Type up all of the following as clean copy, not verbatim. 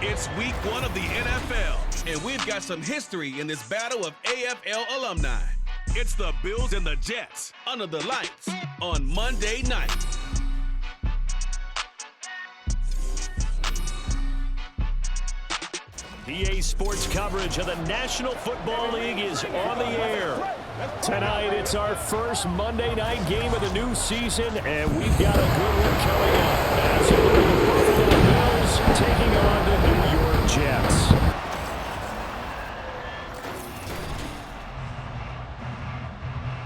It's week 1 of the NFL, and we've got some history in this battle of AFL alumni. It's the Bills and the Jets under the lights on Monday night. EA Sports coverage of the National Football League is on the air. Tonight, it's our first Monday night game of the new season, and we've got a good one coming up. As it will be the Buffalo Bills taking on the New York Jets.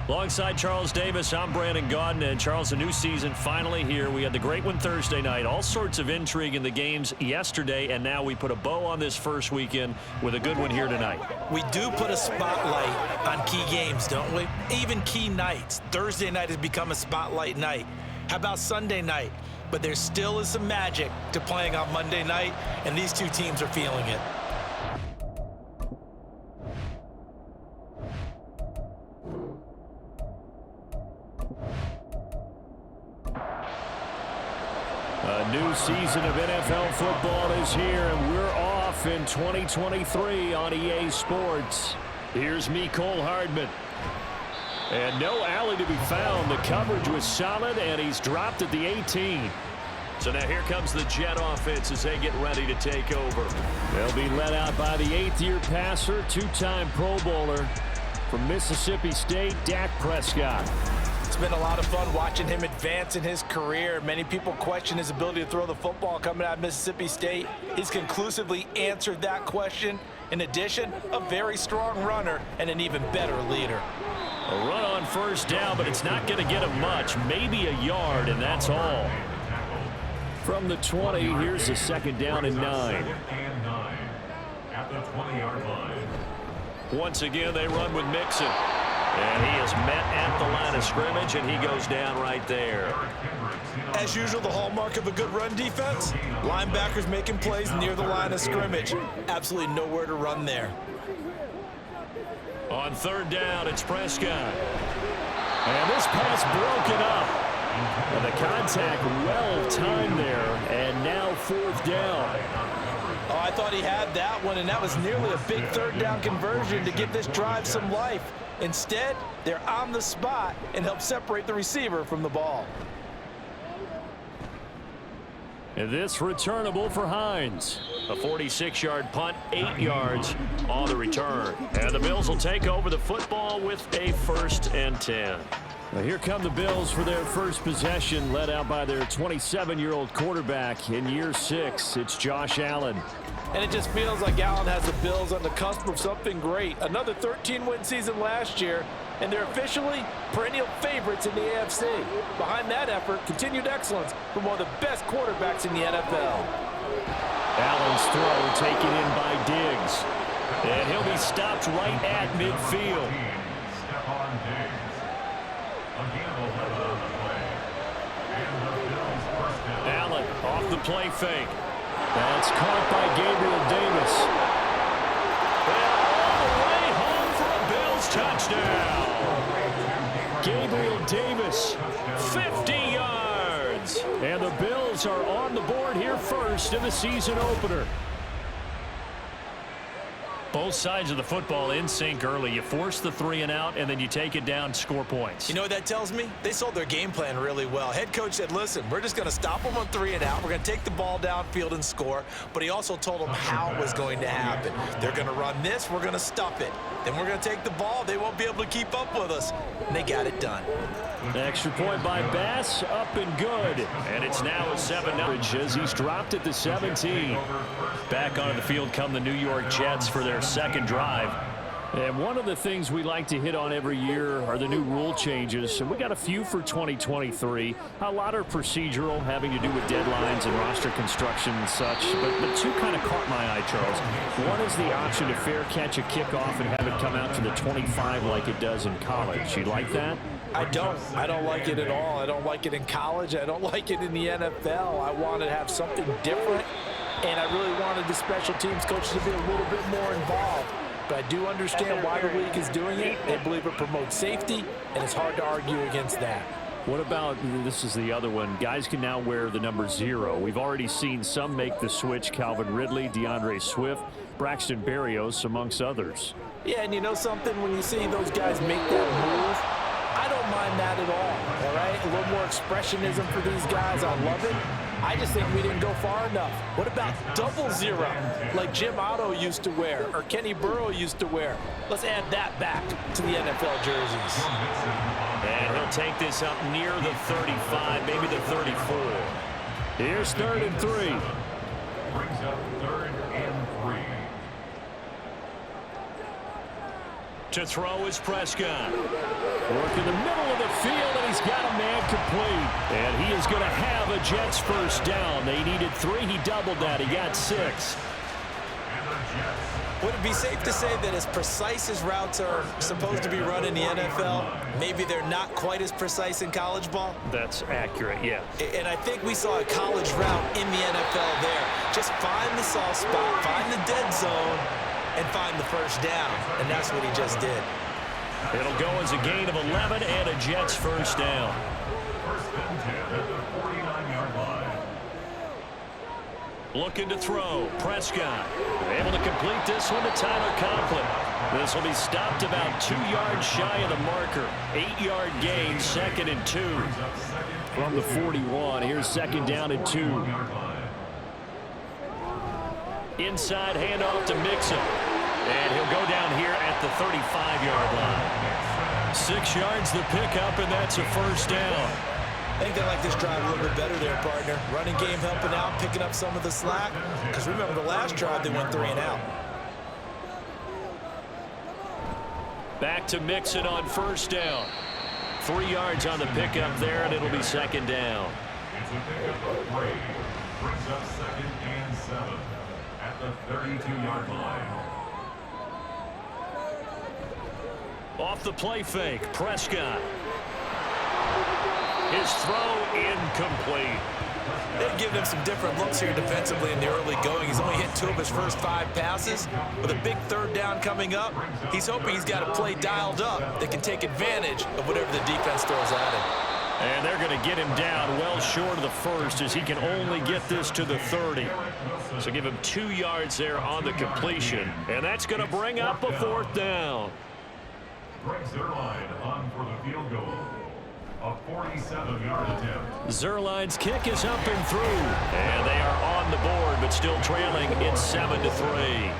Alongside Charles Davis, I'm Brandon Gaudin. And Charles, the new season finally here. We had the great one Thursday night. All sorts of intrigue in the games yesterday, and now we put a bow on this first weekend with a good one here tonight. We do put a spotlight on key games, don't we? Even key nights. Thursday night has become a spotlight night. How about Sunday night? But there still is some magic to playing on Monday night, and these two teams are feeling it. A new season of NFL football is here, and we're off in 2023 on EA Sports. Here's me, Cole Hardman. And no alley to be found. The coverage was solid, and he's dropped at the 18. So now here comes the Jet offense as they get ready to take over. They'll be led out by the 8th-year passer, 2-time Pro Bowler from Mississippi State, Dak Prescott. It's been a lot of fun watching him advance in his career. Many people question his ability to throw the football coming out of Mississippi State. He's conclusively answered that question. In addition, a very strong runner and an even better leader. A run on first down, but it's not going to get him much. Maybe a yard, and that's all. From the 20, here's a second down and 9. At the 20-yard line. Once again, they run with Mixon. And he is met at the line of scrimmage, and he goes down right there. As usual, the hallmark of a good run defense, linebackers making plays near the line of scrimmage. Absolutely nowhere to run there. On third down, it's Prescott. And this pass broken up. And the contact well timed there, and now fourth down. Oh, I thought he had that one, and that was nearly a big third down conversion to give this drive some life. Instead, they're on the spot and help separate the receiver from the ball. And this returnable for Hines. A 46-yard punt, 8 yards on the return. And the Bills will take over the football with a 1st and 10. Well, here come the Bills for their first possession, led out by their 27-year-old quarterback in year 6. It's Josh Allen. And it just feels like Allen has the Bills on the cusp of something great. Another 13-win season last year, and they're officially perennial favorites in the AFC. Behind that effort, continued excellence from one of the best quarterbacks in the NFL. Allen's throw taken in by Diggs. And he'll be stopped right at midfield. Allen off the play fake. That's caught by Gabriel Davis. And all the way home for a Bills touchdown. Gabriel Davis, 50 yards. And the Bills are on the board here first in the season opener. Both sides of the football in sync early. You force the 3 and out, and then you take it down, score points. You know what that tells me? They sold their game plan really well. Head coach said, listen, we're just going to stop them on 3 and out. We're going to take the ball downfield and score. But he also told them how it was going to happen. They're going to run this. We're going to stuff it. Then we're going to take the ball. They won't be able to keep up with us. And they got it done. Extra point by Bass, up and good. And it's now a 7-0 as he's dropped at the 17. Back onto the field come the New York Jets for their second drive. And one of the things we like to hit on every year are the new rule changes. And we got a few for 2023. A lot are procedural, having to do with deadlines and roster construction and such. But two kind of caught my eye, Charles. One is the option to fair catch a kickoff and have it come out to the 25 like it does in college. You like that? I don't like it at all. I don't like it in college. I don't like it in the NFL. I want to have something different. And I really wanted the special teams coaches to be a little bit more involved. But I do understand why the league is doing it. They believe it promotes safety, and it's hard to argue against that. What about, this is the other one, guys can now wear the number 0. We've already seen some make the switch, Calvin Ridley, DeAndre Swift, Braxton Berrios, amongst others. Yeah, and you know something? When you see those guys make that move, I don't mind that at all right? A little more expressionism for these guys. I love it. I just think we didn't go far enough. What about double 0, like Jim Otto used to wear or Kenny Burrow used to wear? Let's add that back to the NFL jerseys. And he'll take this up near the 35, maybe the 34. Here's 3rd and 3. Brings up 3rd and 3. To throw is Prescott. Work in the middle of the field, and he's got a man complete. And he is going to have a Jets first down. They needed 3. He doubled that. He got 6. Would it be safe to say that as precise as routes are supposed to be run in the NFL, maybe they're not quite as precise in college ball? That's accurate, yeah. And I think we saw a college route in the NFL there. Just find the soft spot, find the dead zone, and find the first down. And that's what he just did. It'll go as a gain of 11 and a Jets first down. First and 10 at the 49-yard line. Looking to throw. Prescott able to complete this one to Tyler Conklin. This will be stopped about 2 yards shy of the marker. 8-yard gain, 2nd and 2. From the 41, here's 2nd down and 2. Inside handoff to Mixon. And he'll go down here at the 35-yard line. 6 yards the pickup, and that's a first down. I think they like this drive a little bit better there, partner. Running game helping out, picking up some of the slack. Because remember, the last drive, they went 3 and out. Back to Mixon on first down. 3 yards on the pickup there, and it'll be 2nd down. It's a pickup of 3. Brings up 2nd and 7 at the 32-yard line. Off the play fake, Prescott. His throw incomplete. They've given him some different looks here defensively in the early going. He's only hit 2 of his first 5 passes. With a big 3rd down coming up, he's hoping he's got a play dialed up that can take advantage of whatever the defense throws at him. And they're going to get him down well short of the first, as he can only get this to the 30. So give him 2 yards there on the completion. And that's going to bring up a 4th down. Brings their line on for the field goal. A 47-yard attempt. Zerline's kick is up and through. And they are on the board, but still trailing. It's 7-3.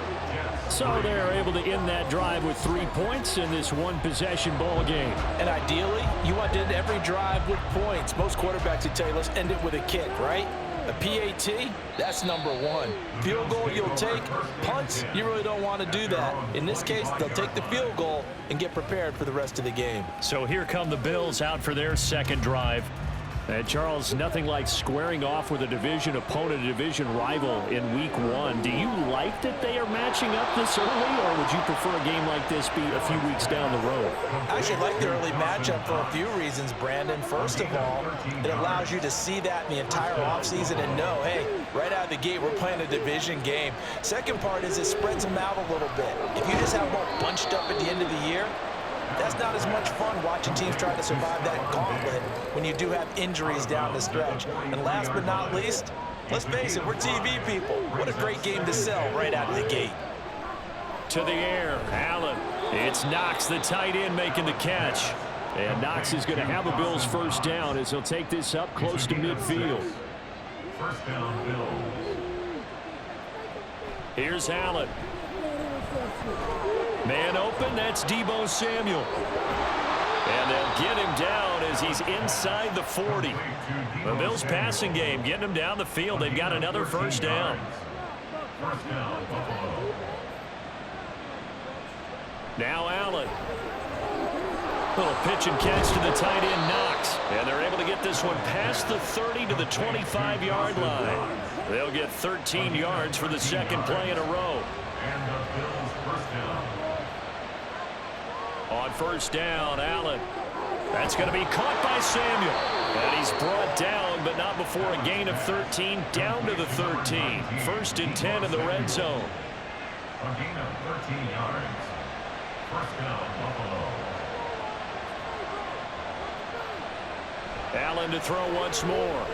So they're able to end that drive with 3 points in this one-possession ball game. And ideally, you want to end every drive with points. Most quarterbacks would tell you, let's end it with a kick, right? A PAT, that's number 1. Field goal you'll take. Punts, you really don't want to do that. In this case, they'll take the field goal and get prepared for the rest of the game. So here come the Bills out for their 2nd drive. And Charles, nothing like squaring off with a division opponent, a division rival in week 1. Do you like that they are matching up this early, or would you prefer a game like this be a few weeks down the road? I actually like the early matchup for a few reasons, Brandon. First of all, it allows you to see that in the entire offseason and know, hey, right out of the gate, we're playing a division game. Second part is it spreads them out a little bit. If you just have them all bunched up at the end of the year, that's not as much fun watching teams try to survive that gauntlet when you do have injuries down the stretch. And last but not least, let's face it, we're TV people. What a great game to sell right out of the gate. To the air, Allen. It's Knox, the tight end, making the catch. And Knox is going to have a Bills first down as he'll take this up close to midfield. First down, Bills. Here's Allen. Man open, that's Deebo Samuel. And they'll get him down as he's inside the 40. The Bills passing game, getting him down the field. They've got another first down. First down, Buffalo. Now Allen. Little pitch and catch to the tight end, Knox. And they're able to get this one past the 30 to the 25-yard line. They'll get 13 yards for the 2nd play in a row. And the Bills first down. On first down, Allen. That's going to be caught by Samuel. And he's brought down, but not before a gain of 13, down to the 13. 1st and 10 in the red zone. A gain of 13 yards. First down, Buffalo. Allen to throw once more.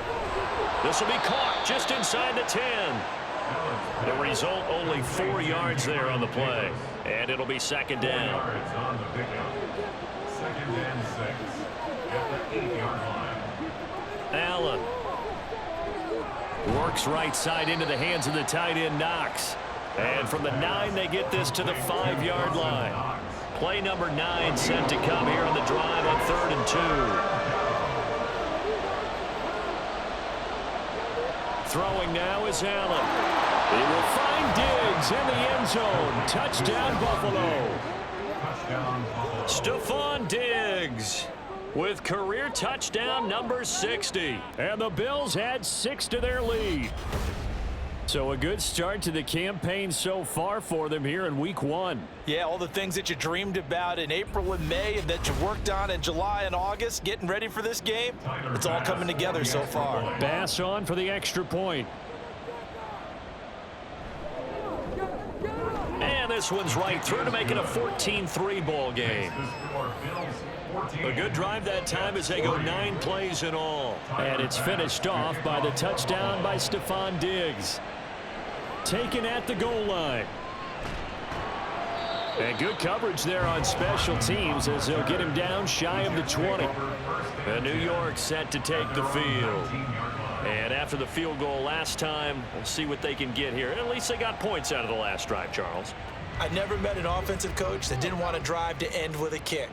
This will be caught just inside the 10. The result, only 4 yards there on the play. And it'll be second down. On the pickup. Second and 6 at the 8-yard line. Allen works right side into the hands of the tight end Knox. And from the 9, they get this to the 5-yard line. Play number 9 set to come here on the drive on 3rd and 2. Throwing now is Allen. He will find Diggs in the end zone. Touchdown, Buffalo. Stephon Diggs with career touchdown number 60. And the Bills add 6 to their lead. So a good start to the campaign so far for them here in week 1. Yeah, all the things that you dreamed about in April and May and that you worked on in July and August, getting ready for this game, it's all coming together so far. Bass on for the extra point. And this one's right through to make it a 14-3 ball game. A good drive that time as they go 9 plays in all. And it's finished off by the touchdown by Stephon Diggs. Taken at the goal line. And good coverage there on special teams as they'll get him down shy of the 20. And New York set to take the field. And after the field goal last time, we'll see what they can get here. At least they got points out of the last drive, Charles. I never met an offensive coach that didn't want to drive to end with a kick.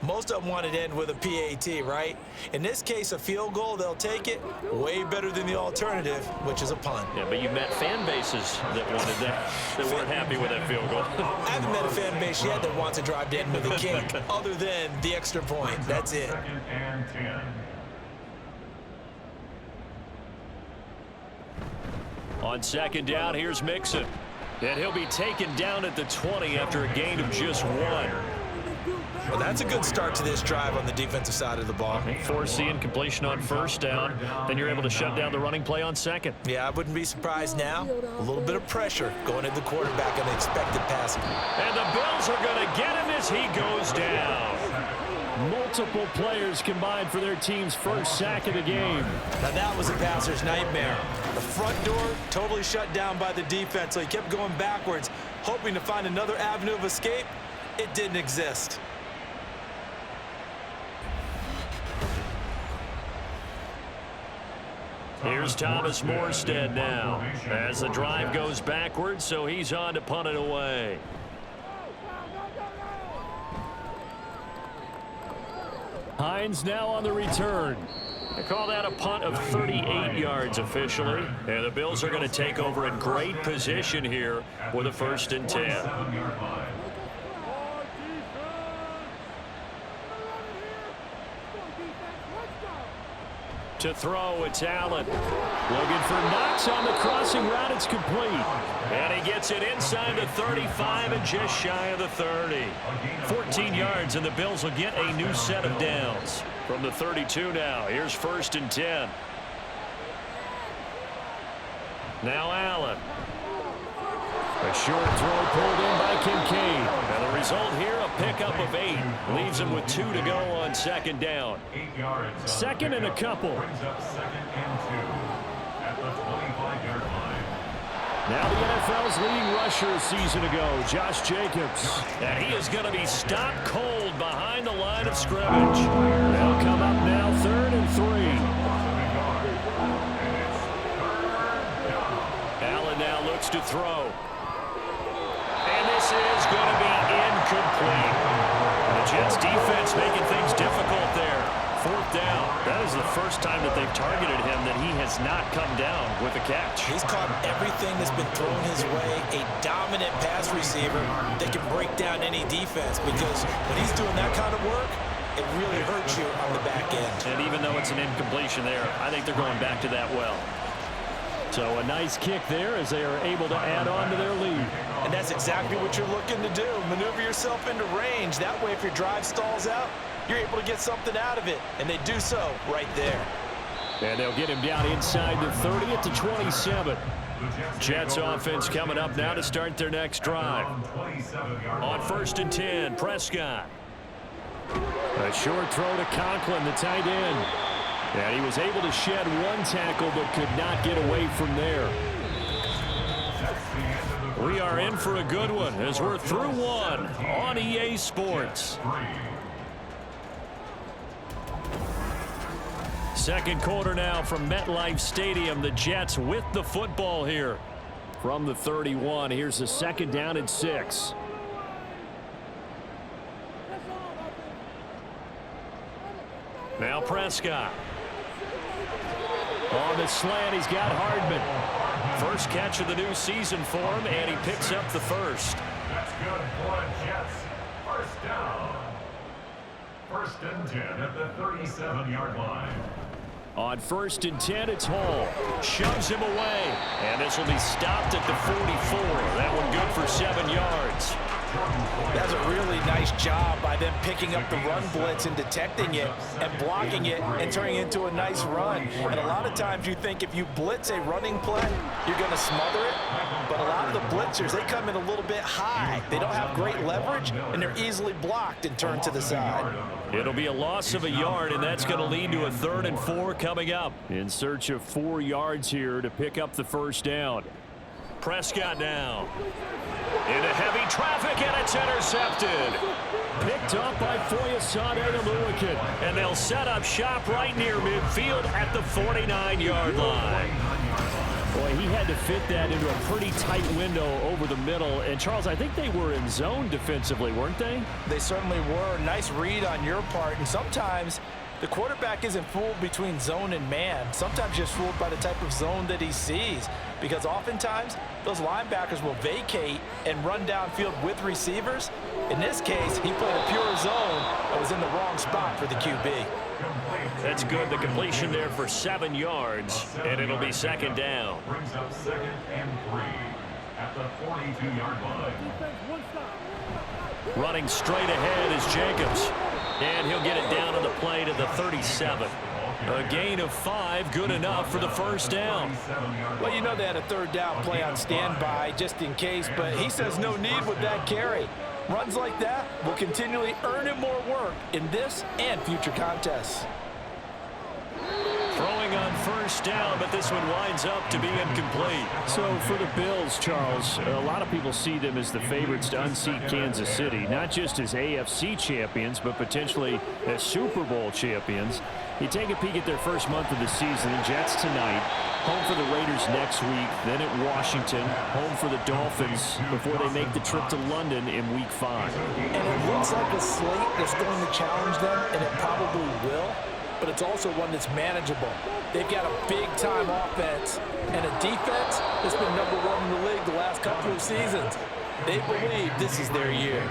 Most of them wanted to end with a PAT, right? In this case, a field goal, they'll take it. Way better than the alternative, which is a punt. Yeah, but you met fan bases that wanted that weren't happy with that field goal. I haven't met a fan base yet that wants to drive to end with a kick, other than the extra point. That's it. Second and 10. On second down, here's Mixon. And he'll be taken down at the 20 after a gain of just 1. Well, that's a good start to this drive on the defensive side of the ball. Forcing completion on first down. Then you're able to shut down the running play on second. Yeah, I wouldn't be surprised now. A little bit of pressure going into the quarterback on the expected pass. And the Bills are going to get him as he goes down. Multiple players combined for their team's first sack of the game. Now that was a passer's nightmare. The front door totally shut down by the defense, so he kept going backwards, hoping to find another avenue of escape. It didn't exist. Here's Thomas Morstead now as the drive goes backwards, so he's on to punt it away. Hines now on the return. They call that a punt of 38 yards officially. And the Bills are going to take over in great position here with a 1st and 10. To throw, it's Allen. Looking for Knox on the crossing route. It's complete. And he gets it inside the 35 and just shy of the 30. 14 yards, and the Bills will get a new set of downs. From the 32 now, here's 1st and 10. Now Allen. A short throw pulled in by Kincaid. And the result here, a pickup of 8. Leaves him with 2 to go on second down. 8 yards. Second and a couple. Brings up 2nd and 2 at the 25-yard line. Now the NFL's leading rusher a season ago, Josh Jacobs. And he is going to be stopped cold behind the line of scrimmage. They'll come up now 3rd and 3. Allen now looks to throw. And this is going to be incomplete. The Jets defense making things difficult there. 4th down. That is the first time that they've targeted him that he has not come down with a catch. He's caught everything that's been thrown his way. A dominant pass receiver that can break down any defense, because when he's doing that kind of work, it really hurts you on the back end. And even though it's an incompletion there, I think they're going back to that well. So a nice kick there as they are able to add on to their lead. And that's exactly what you're looking to do. Maneuver yourself into range. That way, if your drive stalls out, you're able to get something out of it. And they do so right there. And they'll get him down inside the 30 at the 27. Jets offense coming up now to start their next drive. On 1st and 10, Prescott. A short throw to Conklin, the tight end. And he was able to shed one tackle but could not get away from there. We are in for a good one as we're through one on EA Sports. Second quarter now from MetLife Stadium. The Jets with the football here. From the 31, here's a second down and 6. Now Prescott. On the slant, he's got Hardman. First catch of the new season for him, and he picks up the first. That's good for the Jets. First down. First and 10 at the 37-yard line. On first and 10, it's Hall. Shoves him away. And this will be stopped at the 44. That one good for 7 yards. That's a really nice job by them picking up the run blitz and detecting it and blocking it and turning it into a nice run. And a lot of times you think if you blitz a running play, you're going to smother it. But a lot of the blitzers, they come in a little bit high. They don't have great leverage, and they're easily blocked and turned to the side. It'll be a loss of a yard, and that's going to lead to a 3rd and 4 coming up. In search of 4 yards here to pick up the first down. Prescott now. Into heavy traffic, and it's intercepted. Picked up by Foyesade Oluwakin. And they'll set up shop right near midfield at the 49-yard line. Boy, he had to fit that into a pretty tight window over the middle. And, Charles, I think they were in zone defensively, weren't they? They certainly were. Nice read on your part. And sometimes the quarterback isn't fooled between zone and man. Sometimes just fooled by the type of zone that he sees. Because oftentimes, those linebackers will vacate and run downfield with receivers. In this case, he played a pure zone and was in the wrong spot for the QB. That's good. The completion there for 7 yards, and it'll be second down. Brings up 2nd and 3 at the 42-yard line. Running straight ahead is Jacobs. And he'll get it down on the play to the 37. A gain of 5, good enough for the first down. Well, you know they had a 3rd down play on standby just in case, but he says no need with that carry. Runs like that will continually earn him more work in this and future contests. Throwing on first down, but this one winds up to be incomplete. So for the Bills, Charles, a lot of people see them as the favorites to unseat Kansas City, not just as AFC champions, but potentially as Super Bowl champions. You take a peek at their first month of the season. Jets tonight, home for the Raiders next week, then at Washington, home for the Dolphins before they make the trip to London in Week 5. And it looks like a slate that's going to challenge them, and it probably will. But it's also one that's manageable. They've got a big-time offense and a defense that's been #1 in the league the last couple of seasons. They believe this is their year.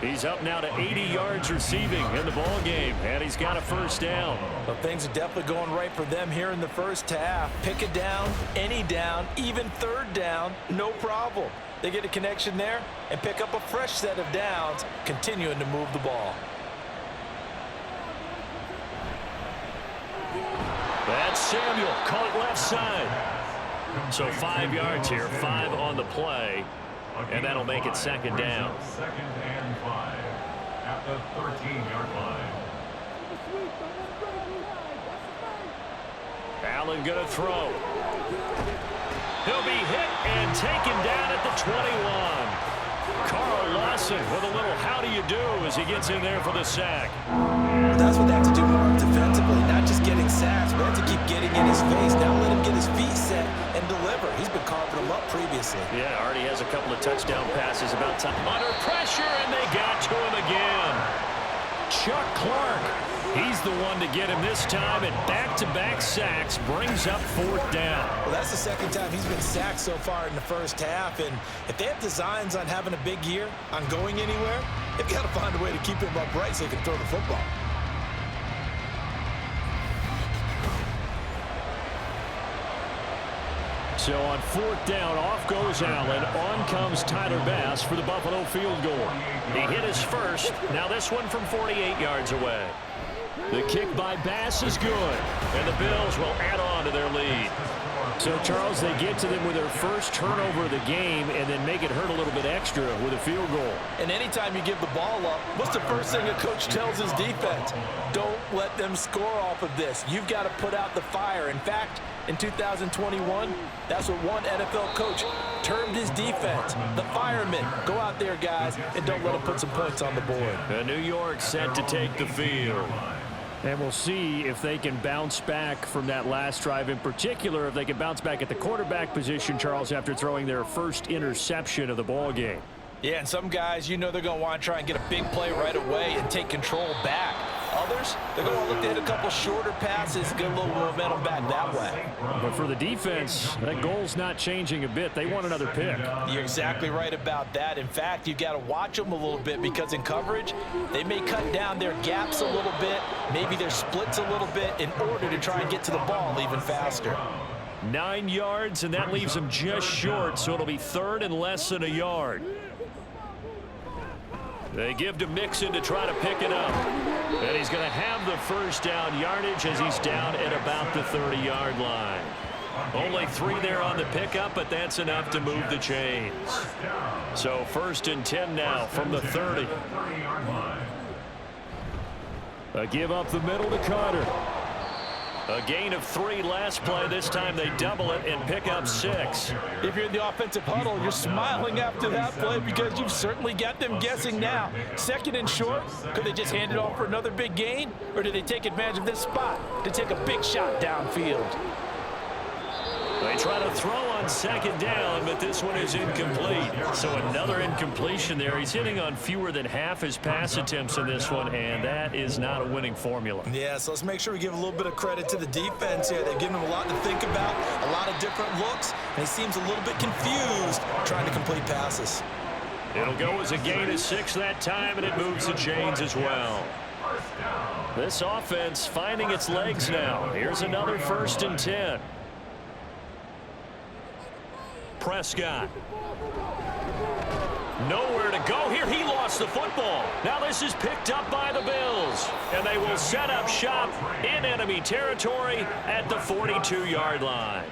He's up now to 80 yards receiving in the ball game, and he's got a first down. Well, things are definitely going right for them here in the first half. Pick a down, any down, even 3rd down, no problem. They get a connection there and pick up a fresh set of downs, continuing to move the ball. That's Samuel, caught left side. So 5 yards here, 5 on the play, and that'll make it second down. 2nd and 5 at the 13-yard line. Allen gonna throw. He'll be hit and taken down at the 21. Carl Lawson with a little how do you do as he gets in there for the sack. That's what they have to do more defensively, not just getting sacks, but have to keep getting in his face. Now let him get his feet set and deliver. He's been carving them up previously. Yeah, already has a couple of touchdown passes about time. Under pressure, and they got to him again. Chuck Clark, he's the one to get him this time, and back-to-back sacks brings up 4th down. Well, that's the 2nd time he's been sacked so far in the first half, and if they have designs on having a big year, on going anywhere, they've got to find a way to keep him upright so he can throw the football. So on 4th down, off goes Allen. On comes Tyler Bass for the Buffalo field goal. He hit his first. Now this one from 48 yards away. The kick by Bass is good, and the Bills will add on to their lead. So, Charles, they get to them with their first turnover of the game and then make it hurt a little bit extra with a field goal. And anytime you give the ball up, what's the first thing a coach tells his defense? Don't let them score off of this. You've got to put out the fire. In fact, in 2021, that's what one NFL coach termed his defense. The firemen. Go out there, guys, and don't let them put some points on the board. New York set to take the field. And we'll see if they can bounce back from that last drive, in particular if they can bounce back at the quarterback position, Charles, after throwing their first interception of the ball game. Yeah, and some guys, you know they're going to want to try and get a big play right away and take control back. Others, they're going to look to hit a couple shorter passes, get a little momentum back that way. But for the defense, that goal's not changing a bit. They want another pick. You're exactly right about that. In fact, you've got to watch them a little bit because in coverage, they may cut down their gaps a little bit, maybe their splits a little bit in order to try and get to the ball even faster. 9 yards, and that leaves them just short, so it'll be third and less than a yard. They give to Mixon to try to pick it up. And he's going to have the first down yardage as he's down at about the 30-yard line. Only 3 there on the pickup, but that's enough to move the chains. So first and 10 now from the 30. A give up the middle to Carter. A gain of 3 last play. This time they double it and pick up 6. If you're in the offensive huddle, you're smiling after that play because you've certainly got them guessing now. Second and short, could they just hand it off for another big gain? Or do they take advantage of this spot to take a big shot downfield? They try to throw on second down, but this one is incomplete. So another incompletion there. He's hitting on fewer than half his pass attempts in this one, and that is not a winning formula. Yeah, so let's make sure we give a little bit of credit to the defense here. They've given him a lot to think about, a lot of different looks, and he seems a little bit confused trying to complete passes. It'll go as a gain of 6 that time, and it moves the chains as well. This offense finding its legs now. Here's another first and 10. Prescott. Nowhere to go here. He lost the football. Now this is picked up by the Bills. And they will set up shop in enemy territory at the 42-yard line.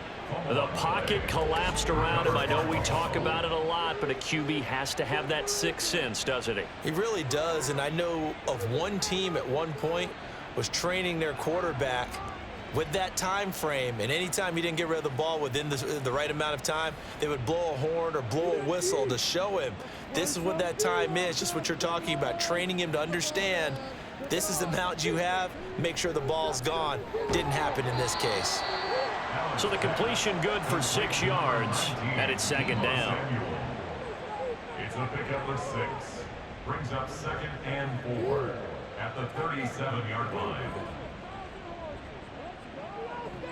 The pocket collapsed around him. I know we talk about it a lot, but a QB has to have that sixth sense, doesn't he? He really does, and I know of one team at one point was training their quarterback with that time frame, and anytime he didn't get rid of the ball within the right amount of time, they would blow a horn or blow a whistle to show him this is what that time is, just what you're talking about, training him to understand this is the amount you have, make sure the ball's gone. Didn't happen in this case. So the completion good for 6 yards, and it's second down. It's a pickup of 6. Brings up 2nd and 4 at the 37-yard line.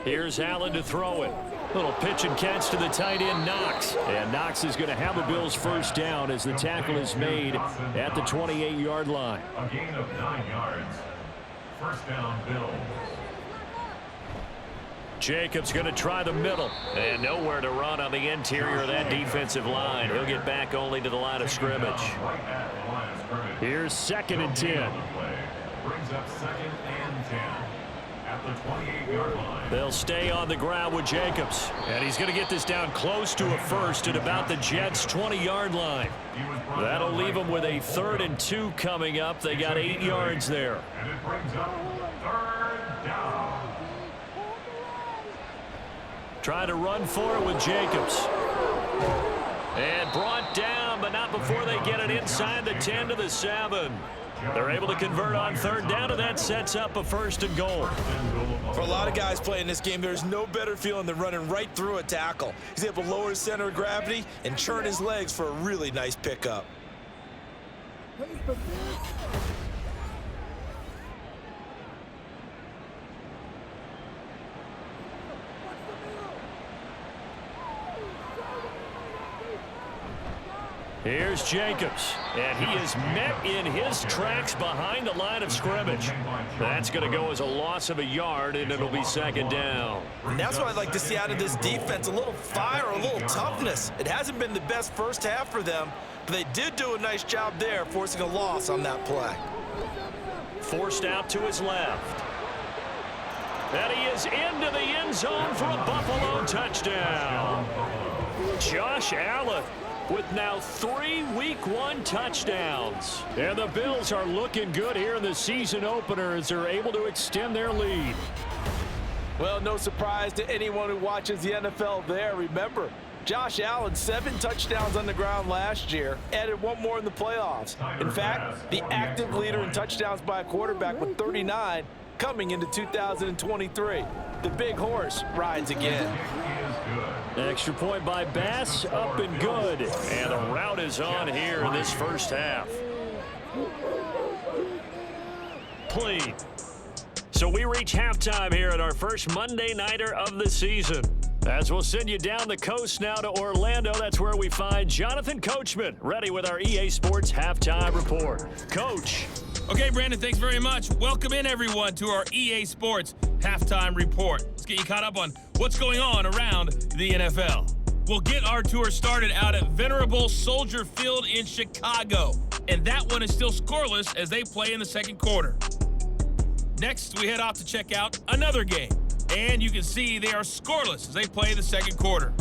Here's Allen to throw it. Little pitch and catch to the tight end, Knox. And Knox is going to have the Bills first down as the tackle is made at the 28-yard line. A gain of 9 yards. First down, Bills. Jacobs going to try the middle. And nowhere to run on the interior of that defensive line. He'll get back only to the line of scrimmage. Here's 2nd and 10. Brings up 2nd and 10. At the 28-yard line. They'll stay on the ground with Jacobs. And he's going to get this down close to a first at about the Jets' 20-yard line. That'll leave them with a 3rd and 2 coming up. They got 8 yards there. And it brings up 3rd down. Try to run for it with Jacobs. And brought down, but not before they get it inside the 10 to the 7. They're able to convert on 3rd down, and that sets up a 1st and goal. For a lot of guys playing this game, there's no better feeling than running right through a tackle. He's able to lower his center of gravity and churn his legs for a really nice pickup. Here's Jacobs, and he is met in his tracks behind the line of scrimmage. That's going to go as a loss of a yard, and it'll be 2nd down. And that's what I'd like to see out of this defense, a little fire, a little toughness. It hasn't been the best first half for them, but they did do a nice job there, forcing a loss on that play. Forced out to his left. And he is into the end zone for a Buffalo touchdown. Josh Allen with now 3 Week 1 touchdowns. And the Bills are looking good here in the season opener as they're able to extend their lead. Well, no surprise to anyone who watches the NFL there. Remember, Josh Allen, 7 touchdowns on the ground last year, added 1 more in the playoffs. In fact, the active leader in touchdowns by a quarterback with 39 coming into 2023. The big horse rides again. Extra point by Bass, up and good. And the route is on here in this first half. Clean. So we reach halftime here at our first Monday Nighter of the season. As we'll send you down the coast now to Orlando, that's where we find Jonathan Coachman, ready with our EA Sports Halftime Report. Coach. Okay, Brandon, thanks very much. Welcome in, everyone, to our EA Sports Halftime Report. Let's get you caught up on what's going on around the NFL. We'll get our tour started out at Venerable Soldier Field in Chicago. And that one is still scoreless as they play in the second quarter. Next, we head off to check out another game. And you can see they are scoreless as they play the second quarter.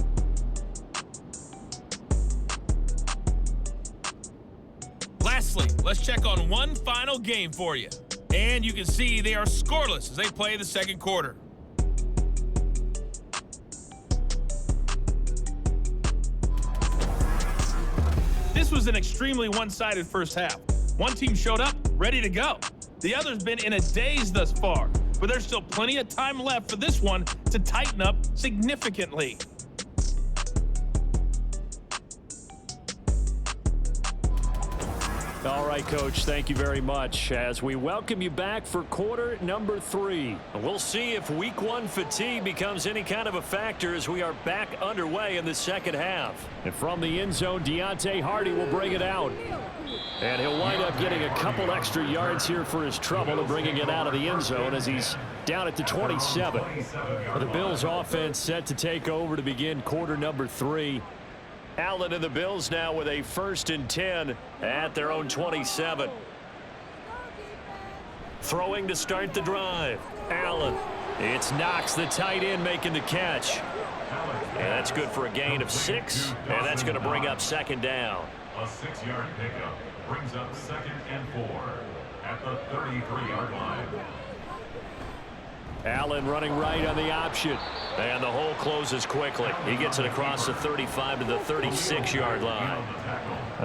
Lastly, let's check on one final game for you. And you can see they are scoreless as they play the second quarter. This was an extremely one-sided first half. One team showed up, ready to go. The other's been in a daze thus far, but there's still plenty of time left for this one to tighten up significantly. All right, Coach, thank you very much as we welcome you back for quarter number 3. We'll see if Week 1 fatigue becomes any kind of a factor as we are back underway in the second half. And from the end zone, Deontay Hardy will bring it out. And he'll wind up getting a couple extra yards here for his trouble and bringing it out of the end zone as he's down at the 27. The Bills offense set to take over to begin quarter number 3. Allen and the Bills now with a 1st and 10 at their own 27. Throwing to start the drive. Allen. It's Knox, the tight end, making the catch. And that's good for a gain of 6. And that's going to bring up second down. A 6-yard pickup brings up 2nd and 4 at the 33-yard line. Allen running right on the option. And the hole closes quickly. He gets it across the 35 to the 36-yard line.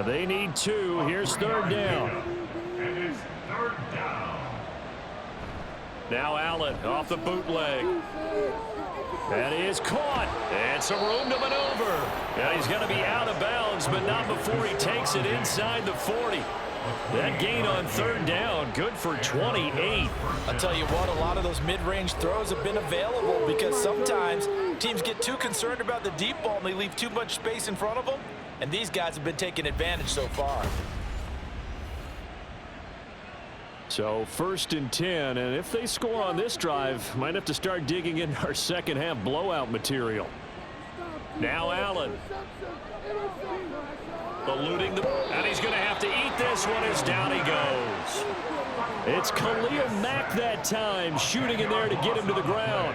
They need 2. Here's 3rd down. And it's 3rd down. Now Allen off the bootleg. And he is caught. And some room to maneuver. And he's going to be out of bounds, but not before he takes it inside the 40. That gain on 3rd down, good for 28. I'll tell you what, a lot of those mid-range throws have been available because sometimes teams get too concerned about the deep ball and they leave too much space in front of them. And these guys have been taking advantage so far. So 1st and 10, and if they score on this drive, might have to start digging in our second half blowout material. Now Allen. Eluding the, and he's going to have to eat this one as down he goes. It's Khalil Mack that time, shooting in there to get him to the ground.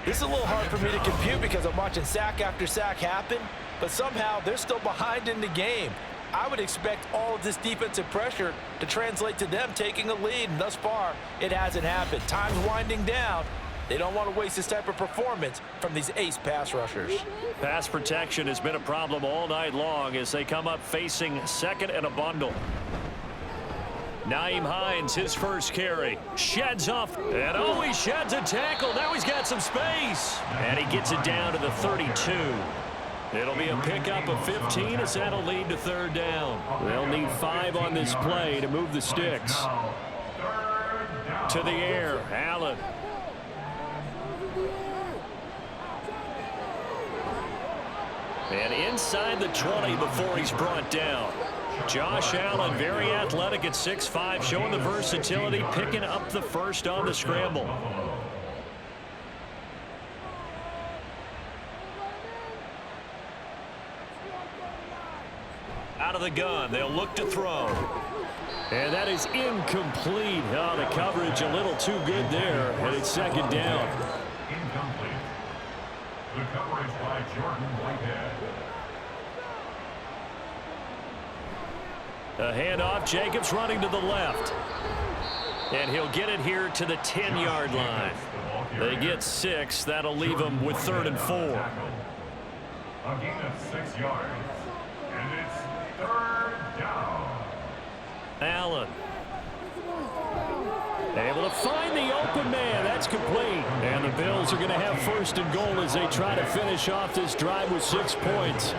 This is a little hard for me to compute because I'm watching sack after sack happen, but somehow they're still behind in the game. I would expect all of this defensive pressure to translate to them taking a lead, and thus far, it hasn't happened. Time's winding down. They don't want to waste this type of performance from these ace pass rushers. Pass protection has been a problem all night long as they come up facing 2nd and a bundle. Nyheim Hines, his first carry. Sheds off. And oh, he sheds a tackle. Now he's got some space. And he gets it down to the 32. It'll be a pickup of 15 as that'll lead to 3rd down. They'll need 5 on this play to move the sticks. To the air, Allen. And inside the 20 before he's brought down. Josh Allen, very athletic at 6'5", showing the versatility, picking up the first on the scramble. Out of the gun, they'll look to throw. And that is incomplete. Oh, the coverage a little too good there, and it's 2nd down. Incomplete. The coverage by Jordan Whitehead. A handoff. Jacobs running to the left. And he'll get it here to the 10-yard line. They get 6. That'll leave them with 3rd and 4. A gain of 6 yards. And it's 3rd down. Allen. Able to find the open man. That's complete. And the Bills are going to have 1st and goal as they try to finish off this drive with 6 points.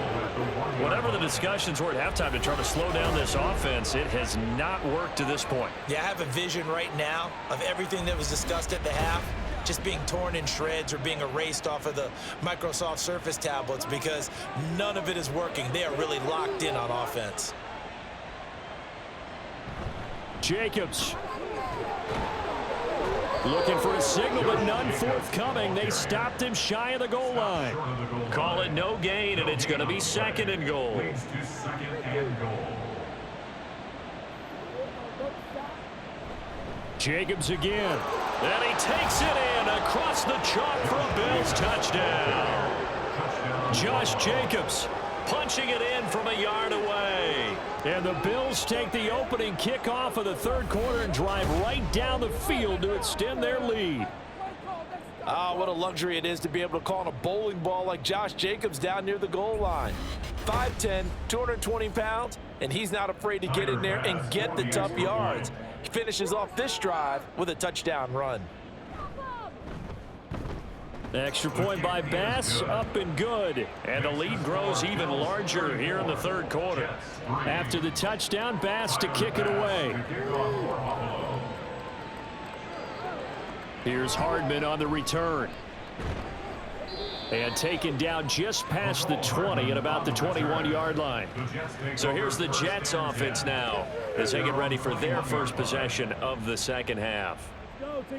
Whatever the discussions were at halftime to try to slow down this offense, it has not worked to this point. Yeah, I have a vision right now of everything that was discussed at the half just being torn in shreds or being erased off of the Microsoft Surface tablets because none of it is working. They are really locked in on offense. Jacobs. Looking for a signal, but none forthcoming. They stopped him shy of the goal line. Call it no gain, and it's going to be 2nd and goal. Leads to 2nd and goal. Jacobs again. And he takes it in across the chalk for a Bills touchdown. Josh Jacobs punching it in from a yard away. And the Bills take the opening kickoff of the 3rd quarter and drive right down the field to extend their lead. Oh, what a luxury it is to be able to call on a bowling ball like Josh Jacobs down near the goal line. 5'10", 220 pounds, and he's not afraid to get in there and get the tough yards. He finishes off this drive with a touchdown run. Extra point by Bass, up and good. And the lead grows even larger here in the 3rd quarter. After the touchdown, Bass to kick it away. Here's Hardman on the return. And taken down just past the 20 at about the 21-yard line. So here's the Jets offense now as they get ready for their first possession of the 2nd half.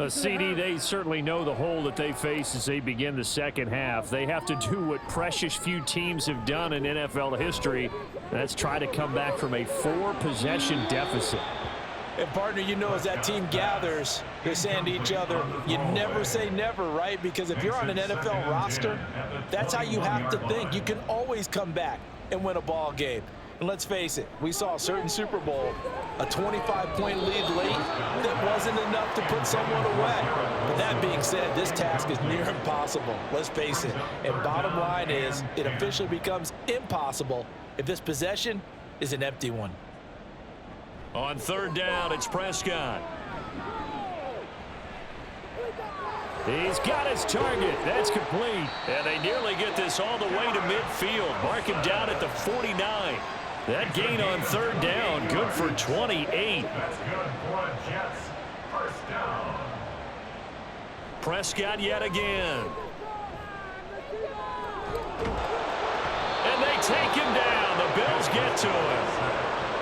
CD, they certainly know the hole that they face as they begin the 2nd half. They have to do what precious few teams have done in NFL history. That's try to come back from a 4-possession deficit. And partner, you know, as that team gathers, they're saying to each other, you never say never, right? Because if you're on an NFL roster, that's how you have to think. You can always come back and win a ball game. And let's face it, we saw a certain Super Bowl, a 25-point lead late that wasn't enough to put someone away. But that being said, this task is near impossible. Let's face it. And bottom line is, it officially becomes impossible if this possession is an empty one. On 3rd down, it's Prescott. He's got his target. That's complete. And they nearly get this all the way to midfield. Mark him down at the 49. That gain on 3rd down, good for 28. That's good for the Jets. 1st down. Prescott yet again. And they take him down. The Bills get to him.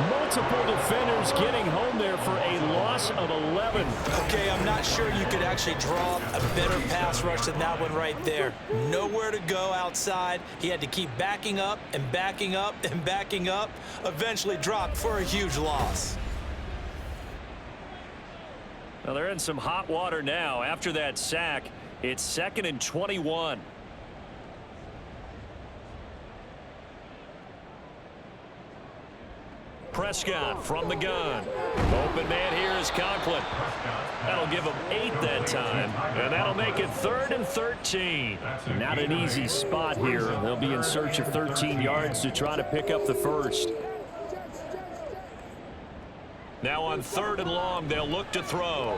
Multiple defenders getting home there for a loss of 11. Okay, I'm not sure you could actually draw a better pass rush than that one right there. Nowhere to go outside. He had to keep backing up and backing up and backing up. Eventually dropped for a huge loss. Well, they're in some hot water now. After that sack, it's 2nd and 21. Prescott from the gun. Open man here is Conklin. That'll give him 8 that time, and that'll make it 3rd and 13. Not an easy spot here. They'll be in search of 13 yards to try to pick up the first. Now on 3rd and long, they'll look to throw.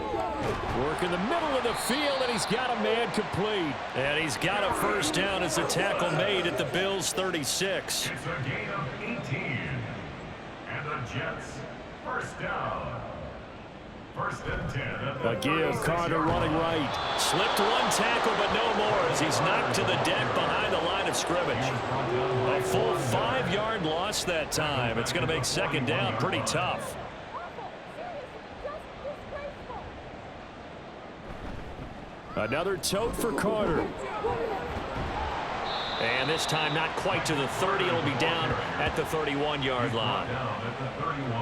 Work in the middle of the field, and he's got a man complete. And he's got a 1st down as the tackle made at the Bills' 36. It's a gain of 18. Jets, 1st down. 1st and 10 at the give, Carter running right. Slipped one tackle, but no more as he's knocked to the deck behind the line of scrimmage. A full 5-yard loss that time. It's going to make 2nd down pretty tough. Another tote for Carter. And this time not quite to the 30. It'll be down at the 31-yard line.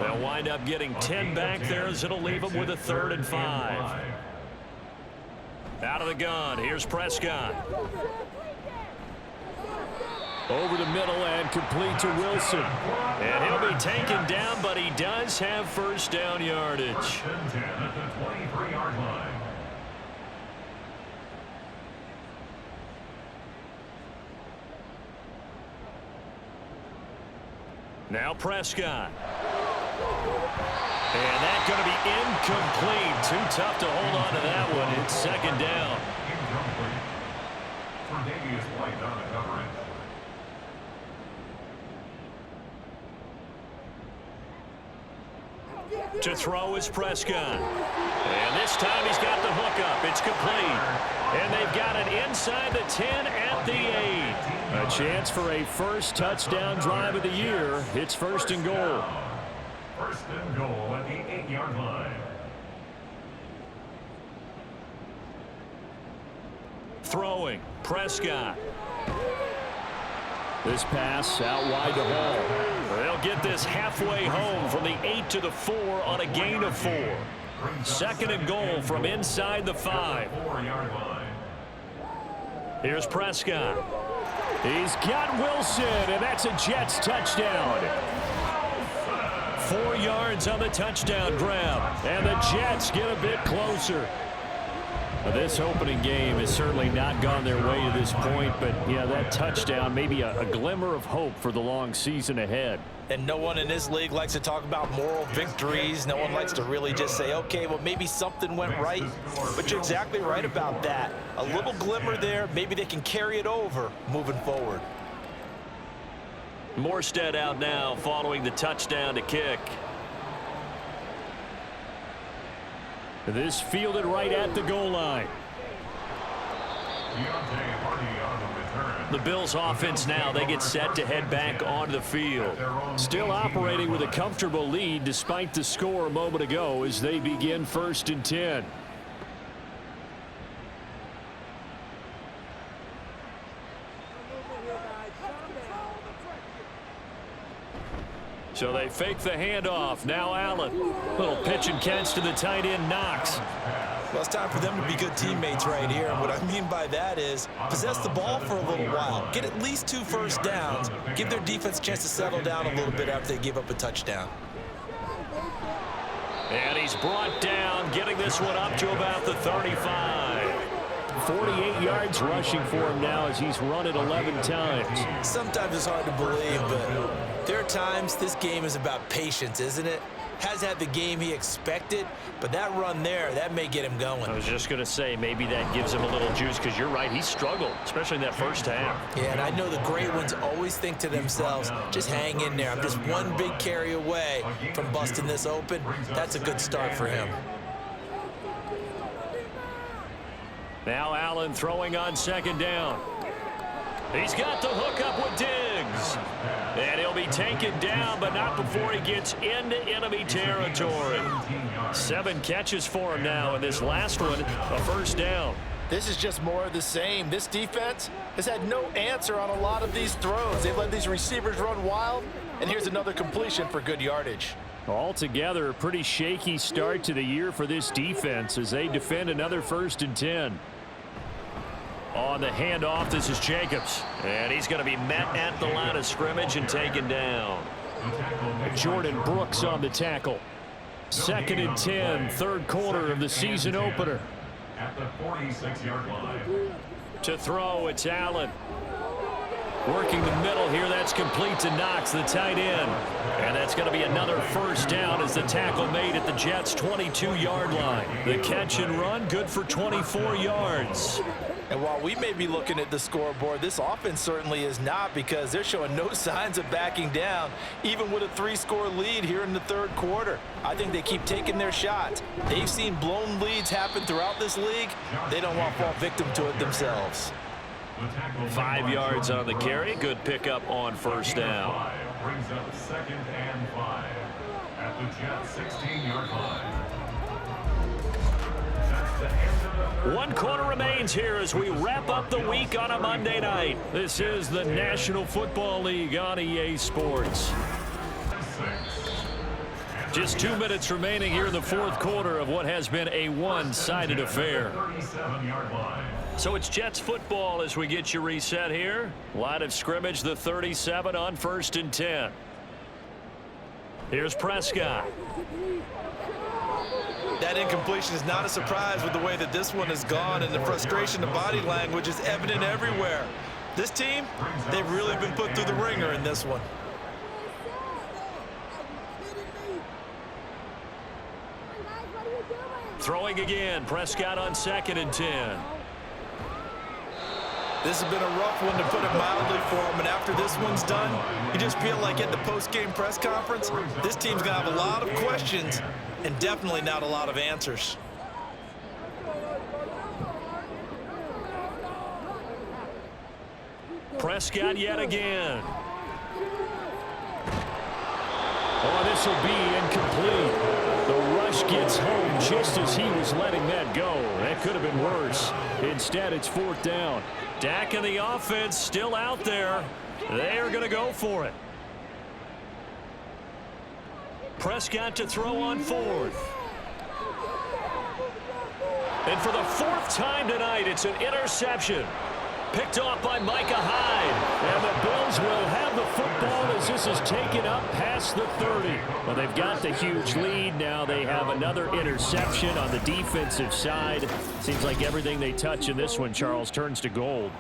They'll wind up getting 10 back there as it'll leave them with a 3rd and 5. Out of the gun, here's Prescott. Over the middle and complete to Wilson. And he'll be taken down, but he does have first down yardage. 1st and 10 at the 23-yard line. Now Prescott. And that's going to be incomplete. Too tough to hold on to that one. It's 2nd down. Incomplete. Tre'Davious White on the coverage. To throw is Prescott. And this time he's got the hookup. It's complete. And they've got it inside the 10 at the 8. A chance for a first touchdown drive of the year. It's 1st and goal. 1st and goal at the 8-yard line. Throwing, Prescott. This pass out wide to Hall. They'll get this halfway home from the 8 to the 4 on a gain of 4. 2nd and goal from inside the 5. 4-yard line. Here's Prescott. He's got Wilson, and that's a Jets touchdown. 4 yards on the touchdown grab, and the Jets get a bit closer. This opening game has certainly not gone their way to this point, but yeah, that touchdown, maybe a glimmer of hope for the long season ahead. And no one in this league likes to talk about moral victories. No one likes to really just say, okay, well, maybe something went right. But you're exactly right about that. A little glimmer there. Maybe they can carry it over moving forward. Morstead out now following the touchdown to kick. This fielded right at the goal line. The Bills offense now, they get set to head back onto the field. Still operating with a comfortable lead despite the score a moment ago as they begin 1st and 10. So they fake the handoff. Now Allen. Little pitch and catch to the tight end, Knox. Well, it's time for them to be good teammates right here. And what I mean by that is possess the ball for a little while. Get at least 2 first downs. Give their defense a chance to settle down a little bit after they give up a touchdown. And he's brought down, getting this one up to about the 35. 48 yards rushing for him now as he's run it 11 times. Sometimes it's hard to believe, but there are times this game is about patience, isn't it? Has had the game he expected, but that run there, that may get him going. I was just going to say, maybe that gives him a little juice, because you're right, he struggled, especially in that first half. Yeah, and I know the great ones always think to themselves, just hang in there. I'm just one big carry away from busting this open. That's a good start for him. Now Allen throwing on 2nd down. He's got the hookup with Diggs. And he'll be taken down, but not before he gets into enemy territory. 7 catches for him now, and this last one, a first down. This is just more of the same. This defense has had no answer on a lot of these throws. They've let these receivers run wild, and here's another completion for good yardage. Altogether, a pretty shaky start to the year for this defense as they defend another 1st and 10. On the handoff, this is Jacobs. And he's going to be met at the line of scrimmage and taken down. Jordan Brooks on the tackle. 2nd and 10, 3rd quarter of the season opener. At the 46-yard line. To throw, it's Allen. Working the middle here, that's complete to Knox, the tight end. And that's going to be another first down as the tackle made at the Jets' 22-yard line. The catch and run, good for 24 yards. And while we may be looking at the scoreboard, this offense certainly is not, because they're showing no signs of backing down, even with a 3-score lead here in the 3rd quarter. I think they keep taking their shots. They've seen blown leads happen throughout this league. They don't want to fall victim to it themselves. 5 yards on the carry. Good pickup on first down. Brings up 2nd and 5 at the Jets' 16-yard line. 1 quarter remains here as we wrap up the week on a Monday night. This is the National Football League on EA Sports. Just 2 minutes remaining here in the 4th quarter of what has been a one-sided affair. 37-yard line. So it's Jets football as we get you reset here. Line of scrimmage, the 37 on 1st and 10. Here's Prescott. That incompletion is not a surprise with the way that this one has gone, and the frustration, the body language is evident everywhere. This team, they've really been put through the ringer in this one. Throwing again, Prescott on 2nd and 10. This has been a rough one, to put it mildly, for him. And after this one's done, you just feel like at the post-game press conference, this team's going to have a lot of questions and definitely not a lot of answers. Prescott yet again. Oh, this will be incomplete. The rush gets home just as he was letting that go. That could have been worse. Instead, it's 4th down. Dak and the offense still out there. They are going to go for it. Prescott to throw on 4th. And for the 4th time tonight, it's an interception. Picked off by Micah Hyde. And the Bills will have the football as this is taken up past the 30. Well, they've got the huge lead. Now they have another interception on the defensive side. Seems like everything they touch in this one, Charles, turns to gold.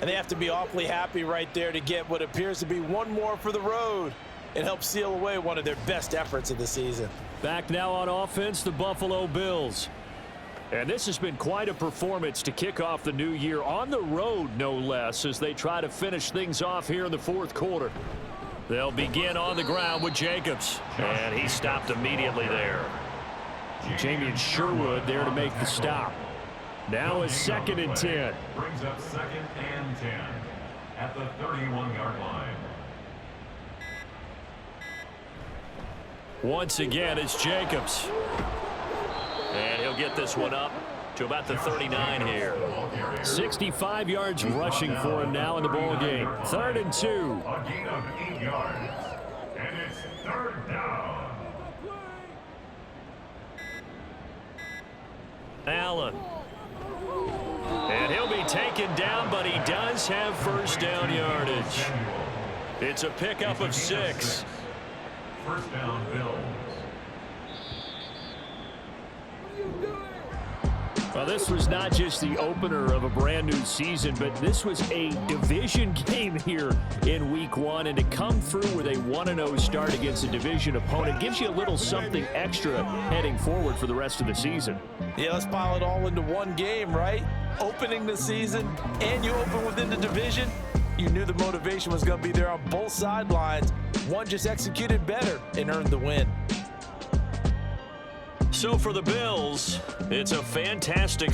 And they have to be awfully happy right there to get what appears to be one more for the road. It helps seal away one of their best efforts of the season. Back now on offense, the Buffalo Bills. And this has been quite a performance to kick off the new year on the road, no less, as they try to finish things off here in the 4th quarter. They'll begin on the ground with Jacobs, and he stopped immediately there. Jamie Sherwood there to make the stop. Now it's 2nd and 10. Brings up 2nd and 10 at the 31-yard line. Once again, it's Jacobs. And he'll get this one up to about the 39 here. 65 yards rushing for him now in the ball game. 3rd and 2. A gain of 8 yards. And it's 3rd down. Allen. And he'll be taken down, but he does have 1st down yardage. It's a pickup of 6. 1st down, Bills. Well, this was not just the opener of a brand new season, but this was a division game here in week 1. And to come through with a 1-0 start against a division opponent gives you a little something extra heading forward for the rest of the season. Yeah, let's pile it all into one game, right? Opening the season, and you open within the division. You knew the motivation was going to be there on both sidelines. One just executed better and earned the win. So for the Bills, it's a fantastic